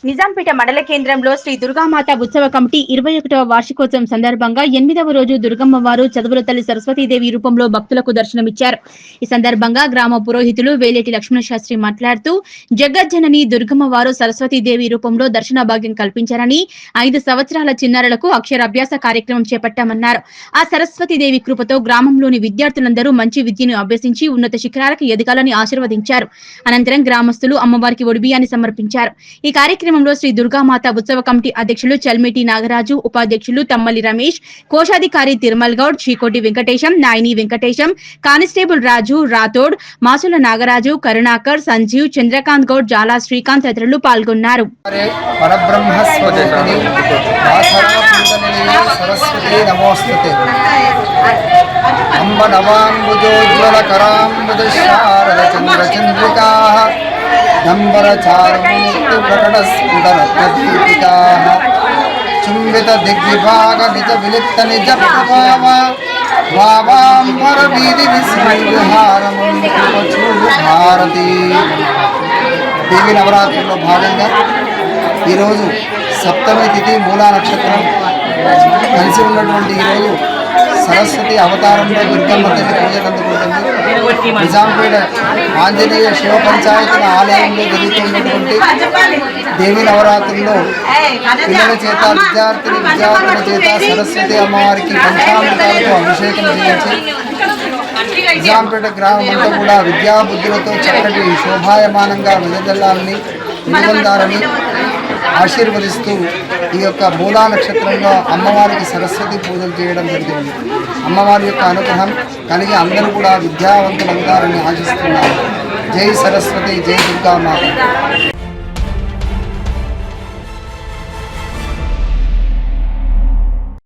నిజాంపేట మండల కేంద్రంలో శ్రీ దుర్గామాత ఉత్సవ కమిటీ 21వ వార్షికోత్సవం సందర్భంగా 8వ రోజు దుర్గమ్మ వారు చదువుల తల్లి సరస్వతీదేవి రూపంలో భక్తులకు దర్శనమిచ్చారు. ఈ సందర్భంగా గ్రామ పురోహితులు వేలేటి లక్ష్మణ శాస్త్రి మాట్లాడుతూ జగజ్జనని దుర్గమ్మ వారు సరస్వతీదేవి రూపంలో దర్శన భాగ్యం కల్పించారని 5 సంవత్సరాల చిన్నారులకు అక్షరాభ్యాస కార్యక్రమం చేపట్టామన్నారు. ఆ సరస్వతీదేవి కృపతో గ్రామంలోని విద్యార్థులందరూ మంచి విద్యను అభ్యసించి ఉన్నత శిఖరాలకు ఎదగాలని ఆశీర్వదించారు. అనంతరం గ్రామస్తులు అమ్మవారికి ఒడిబియ్యాన్ని సమర్పించారు. ఈ కార్యక్రమంలో శ్రీ దుర్గామాత ఉత్సవ కమిటీ అధ్యక్షులు చల్మేటి నాగరాజు, ఉపాధ్యక్షులు తమ్మలి రమేష్, కోశాధికారి తిరుమల్ గౌడ్, చీకోటి వెంకటేశం, నాయని వెంకటేశం, కానిస్టేబుల్ రాజు రాథోడ్, మాసుల నాగరాజు, కరుణాకర్, సంజీవ్, చంద్రకాంత్ గౌడ్, జాలా శ్రీకాంత్ తదితరులు పాల్గొన్నారు. చుంబిత దిగ్విభాగ నిజ విలిప్త నిజ ప్రభావ వావాంబర వీధి భారతి. దేవి నవరాత్రుల్లో భాగంగా ఈరోజు సప్తమి తిథి మూలా నక్షత్రం కలిసి ఉన్నటువంటి ఈరోజు సరస్వతి అవతారంలో దుర్గమ్మ తల్లి పూజలు అందుకుంటుంది. నిజాంపేట ఆంజనేయ శివ పంచాయతీ ఆలయంలో జరుగుతున్నటువంటి దేవి నవరాత్రుల్లో పిల్లల చేత విద్యార్థుల చేత సరస్వతి అమ్మవారికి పంచామృతాలతో అభిషేకం చేయించి నిజాంపేట గ్రామం అంతా కూడా విద్యాబుద్ధులతో చక్కటి శోభాయమానంగా వెదజల్లాలని నిబంధాలని ఆశీర్వదిస్తూ ఈ యొక్క మూలా నక్షత్రంలో అమ్మవారికి సరస్వతి పూజలు చేయడం జరిగింది. అమ్మవారి యొక్క అనుగ్రహం కలిగి అందరూ కూడా విద్యావంతులు అవుతారని ఆశిస్తున్నారు. జై సరస్వతి, జై దుర్గామాత.